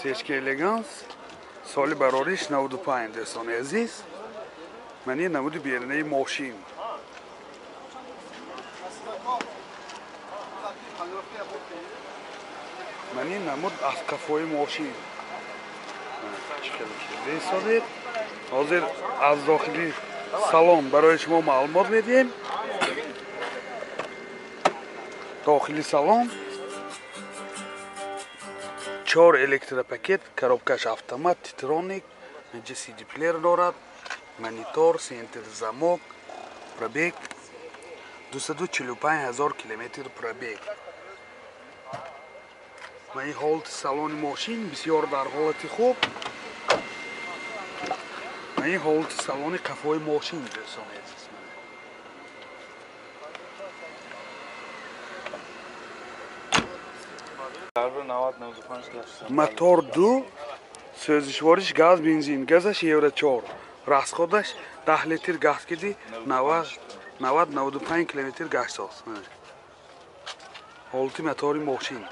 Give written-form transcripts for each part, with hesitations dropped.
Сечка Элеганс, соли барориш 95 достони азиз. Мани намуди бернаи мошин. Мани намуд аз кафои мошин. ҳозир аз дохили салон барои шумо маълумот медиҳем. дохили салон 4 электропакет, коробкаш автомат, титроник, инҷа CD плеер дорад, монитор, сентр замок, пробег 245 000 километр пробег. ва ин ҳолати салони мошин бисёр дар ҳолати хуб. ва ин ҳолати салони қафои мошин дӯстони азиз. мотор 2, сӯзишвориш газ, бензин, газаш евро 4, расходаш 10 литр газ киди 90-95 километр гашт аст. ҳолати мотори мошин.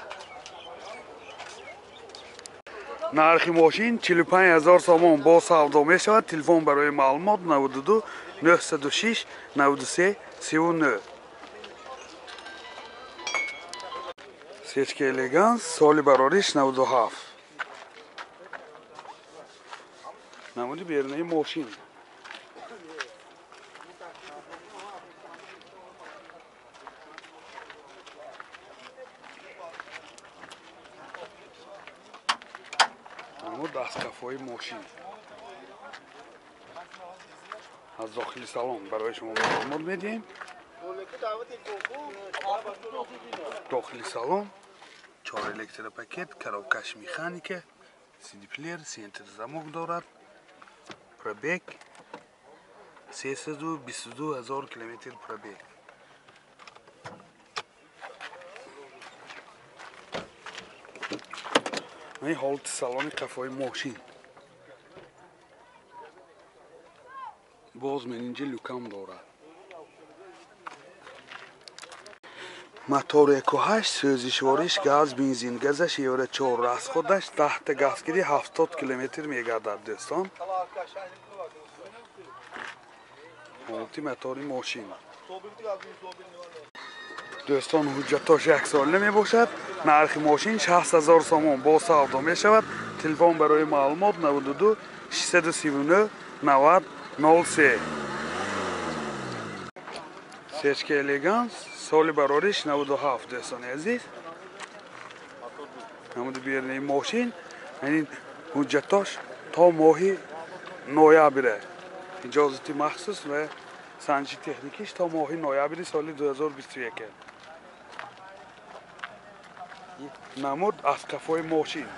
нархи мошин 45 000 сомон бо савдо мешавад. телефон барои маълумот 92 906 93 39. Сечка Элеганс, соли барориш 97. намуди бернаи мошин. намуд дасткафои мошин. аз дохили салон барои шумо маълумот медиҳем. дохили салон 4 электропакет, коробкаш механика, CD плеер, сентр замок дорад, пробег 322 000 километр пробег. ин ҳолати салони қафои мошин. боз мен инҷа люкам дорад. мотор 1.8, сӯзишвориш газ, бензин, газаш евро 4, расходаш 10 та газгирӣ 70 километр мегардад дӯстон. ҳолати мотори мошин. дӯстон ҳуҷҷатош яксола мебошад. нархи мошин 60 000 сомон бо савдо мешавад. телефон барои маълумот 92 639 90 03. Сечка Элеганс, соли барориш 97 дӯстони азиз. намуди бернаи мошин. ин ҳуҷҷатош то моҳи ноябре. иҷозати махсус ва санҷиши техникиш то моҳи ноябри соли 2021. намуд аз қафои мошин.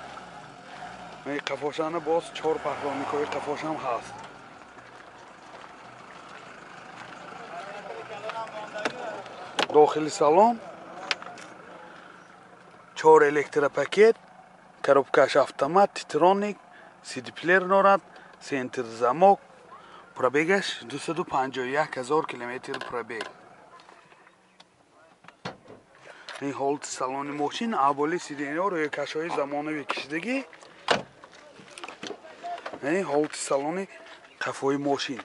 қафошана боз 4 паҳлоникои қафошам ҳаст. дохили салон 4 электропакет, коробкаш автомат, титроник, CD плеер дорад, сентр замок, пробегаш 251 000 километр пробег. ин ҳолати салони мошин, аввали сиденҳо, рӯйкашҳои замонавӣ кшидагӣ. ин ҳолати салони қафои мошин.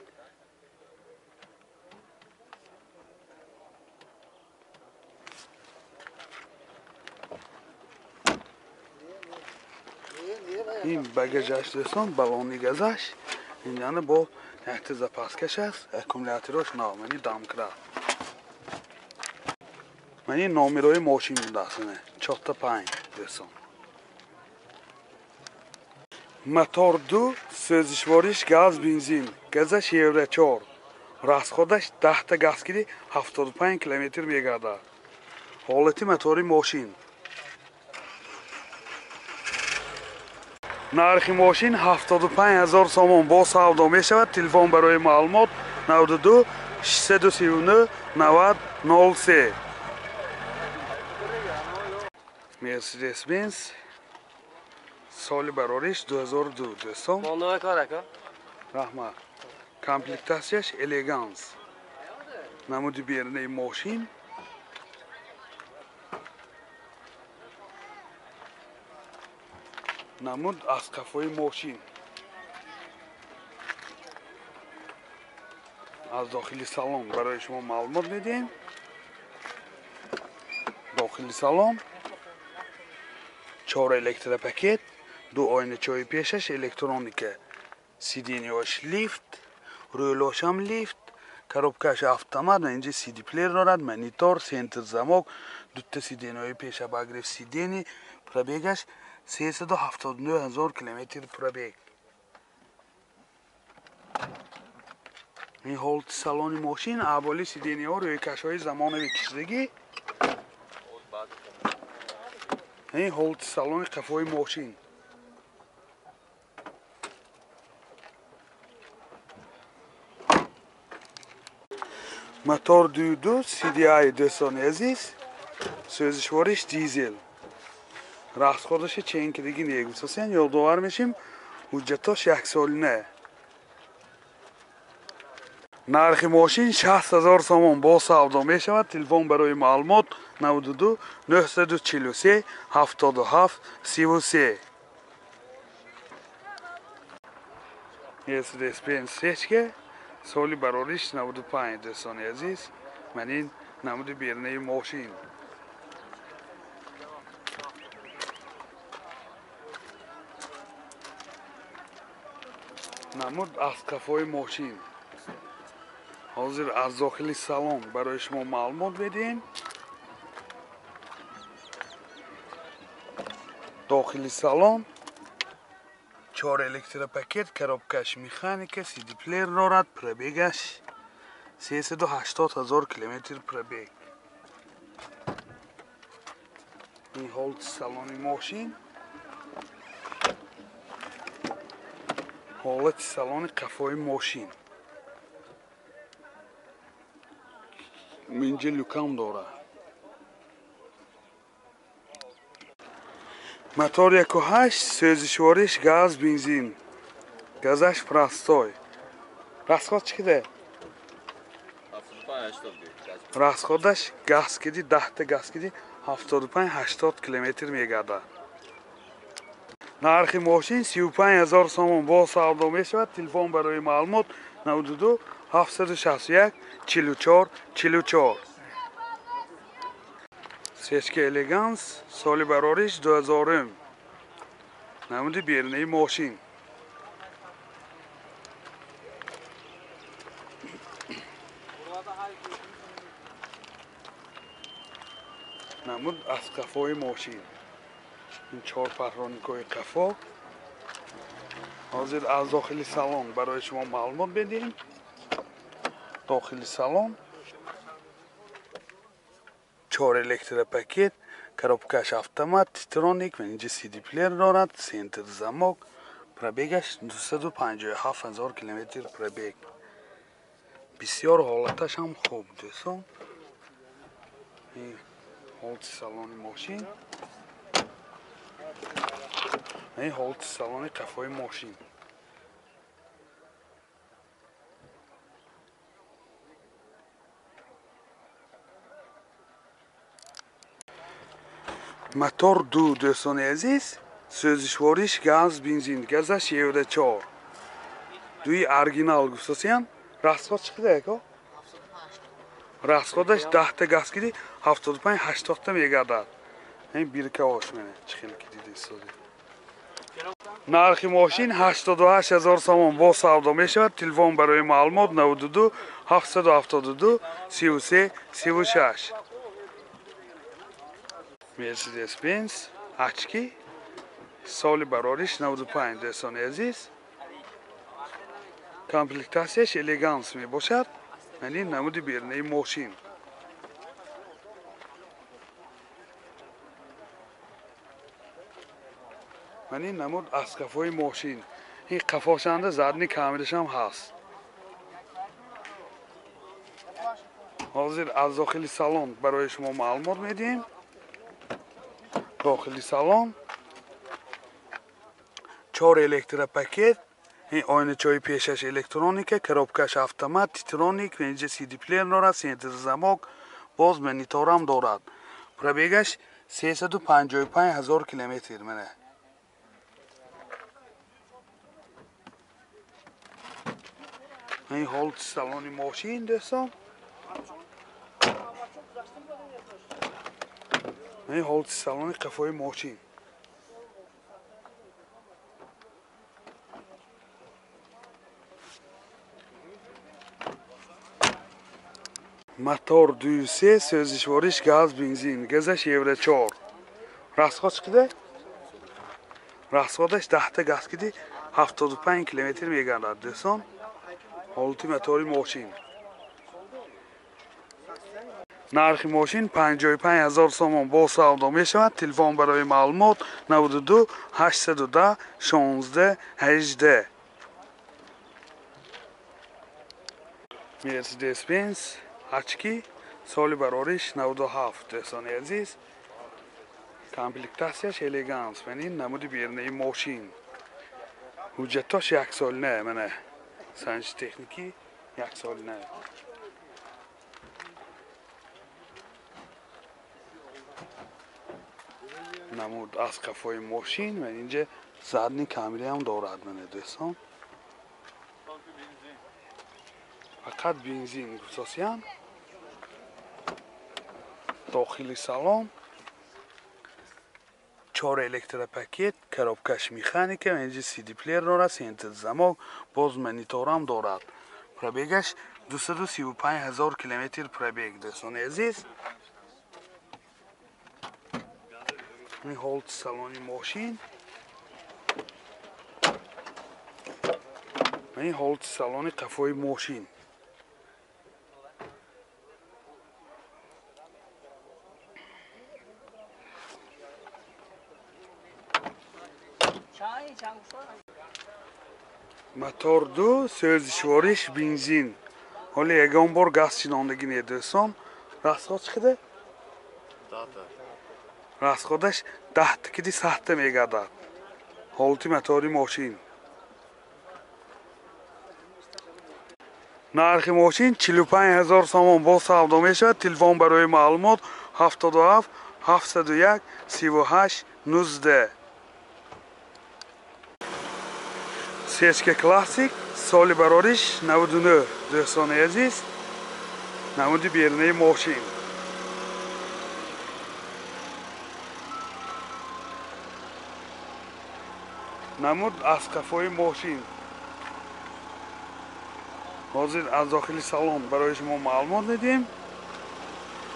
ин багажаш дӯстон, балони газаш. ин яъне бо яхти запаскаш аст. аккумуляторош нав, мани дамкрат. мани номерои мошин будааст. 4-5 дӯстон. мотор 2, сӯзишвориш газ, бензин, газаш евро 4, расходаш 10 та газгирӣ 75 километр мегардад. ҳолати мотори мошин. нархи мошин 75 000 сомон бо савдо мешавад. телефон барои маълумот 92 639 90 03. Mercedes Benz, соли барориш 2002 дӯстон. раҳмат. комплектасияш Элеганс. намуди бернаи мошин. نمود از کفای ماشین. از داخل سالن برای شما معلومات میدیم. داخل سالن 4 الکتر پاکت، 2 آینه چای پیشش الکترونیکه، سیدینیاش لیفت، رویلاش هم لیفت، коробкаш автомат و اینجا CD پلیر دارد، مانیتور، سنتر زماک، دو تا سیدینیای پیش بگرفت سیدینی، پرابیگش 379,000 کیلومتر پرابیگ. این حالت سالن ماشین اولی سیدینی ها روی کشهای زمانوی کشیدگی. این حالت سالن قفای ماشین. موتور 22 CDI 200 عزیز، سوزشوارش دیزل. расходش چنکیدگی نگوساسیان یادآور میشیم حجتاش 1 سالینه. نرخ ماشین 60,000 سوم با سودا می شود. تلفن برای معلومات 92 943 77 33. مرسدس بنز سچکه سالی براریش 95 دوستان عزیز. من این نمود بیرنه ماشین. نمود از کفای ماشین. حاضر از داخل سالن برای شما معلومات بدیم. داخل سالن 4 الکتر پاکت، коробкаш مکانیک، CD پلیر دارد، پرابیگش 380,000 کیلومتر پرابیگ. این حالت سالن ماشین. حالت سالن قفای ماشین. اینجا لوکام داره. موتور 1.8 سوزشوارش گاز بنزین. گازش پراستای. расход چقدر؟ 75-80. расходش گاز کدی 10 تا گاز کدی 75-80 کیلومتر میگرده. نرخ ماشین 35,000 سوم با سودا می شود. تلفن برای معلومات 92 761 44 44. سچکه الگانس سالی براریش 2000. نمود بیرنه ماشین. نمود از قفای ماشین. این 4 پهرانیکای قفا. حاضر از داخل سالن برای شما معلومات بدیم. داخل سالن 4 الکتر پاکت، коробкаш автомат، تیترونیک و اینجا CD پلیر دارد، سنتر زماک، پرابیگش 257,000 کیلومتر پرابیگ. بسیار حالتش هم خوب دوستان. این حالت سالن ماشین. این حالت سالن قفای ماشین. موتور 2 دوستان عزیز، سوزشوارش گاز بنزین، گازش 1.4. دوی оригинал گفتین расход چقدره که؟ расходش 10 تا گاز کدی 75-80 تا میگردد. این بیرکه هاش منه چخیل کدید استادی. نرخ ماشین 88,000 سوم با سودا می شود. تلفن برای معلومات 92 772 33 36. مرسدس بنز اچکی سالی براریش 95 دوستان عزیز. کامپلکتاسیش الگانس می باشد. من این نمود بیرنه ماشین. من این نمود از قفای ماشین. این قفاشنده زدنی کاملش هم هست. حاضر از داخل سالن برای شما معلومات میدیم. داخل سالن 4 الکتر پاکت، این آینه چای پیشش الکترونیکه، коробкаш автомат، تیترونیک و اینجا CD پلیر دارد، سنتر زماک، باز مانیتور هم دارد. پرابیگش 355,000 کیلومتر منه. این حالت سالن ماشین دوستان. این حالت سالن قفای ماشین. موتور 2.3 سوزشوارش گاز بنزین گازش یورو 4 راسخوش چقدر؟ راسخودش 10 تا گاز کدی 75 کیلومتر میگردد دوستان. حالت موتور ماشین. نرخ ماشین 55,000 سوم با سودا می شود. تلفن برای معلومات 92 810 16 18. مرسدس بنز очки соли барориш 97 дӯстони азиз. комплектасияш элеганс менин намуди берунаи мошин. ҳуҷҷатош 1 солина мана санҷи техникӣ 1 солина. намуд аз қафои мошин ва инҷа задни камераам дорад мана дӯстон. фақат бензин гусосиян. داخل سالن 4 الکتروپاکت коробкаш механика اینجا سی دی پلیر دارد. سنتر زمان باز مانیتورم دارد. پرابگش 235,000 کیلومتر پرابگ دوستان عزیز. این حالت سالن ماشین. این حالت سالن قفای ماشین. мотор 2 سوزشوارش بنزین. حالا یگان بار گاز چیناندگی ندوستان. راسخود چقدر؟ راسخودش 10 تا کدی 100 تا میگردد. حالت موتور ماشین. نرخ ماشین 45,000 سوم با سودا می شود. تلفن برای معلومات 77 701 38 19. سیچک کلاسیک سالی برارش 99 دوستان عزیز. نمودی بیرنه ماشین. نمود از قفای ماشین. حاضر از داخل سالن برای شما معلومات میدیم.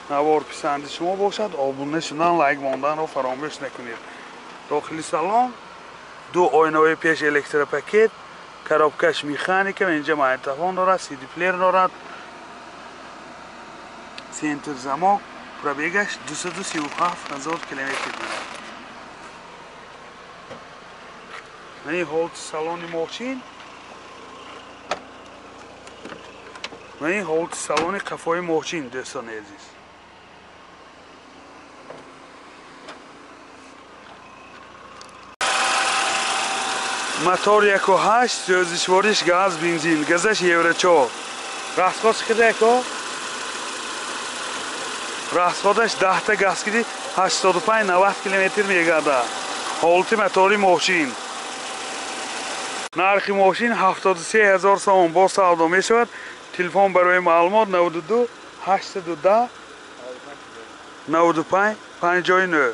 نوار پسند شما باشد. آبونه شدن، لایک ماندن رو فراموش نکنید. داخل سالن 2 آینه پیش الکتروپاکت، коробкаш механика و اینجا مایتفون دارد. سی دی پلیر دارد. سنتر زمان پرابگش 237,000 کیلومتر دارد. این حالت سالن ماشین. و این حالت سالن قفای ماشین دوستان عزیز. موتور 1.8 سوزشوارش گاز بنزین گازش یورو 4 راسخودش چقدر اکو؟ راسخودش 10 تا گاز کدی 85 90 کیلومتر میگردد. حالت موتور ماشین. نرخ ماشین 73,000 سوم با سودا می شود. تلفن برای معلومات 92 810 95 59.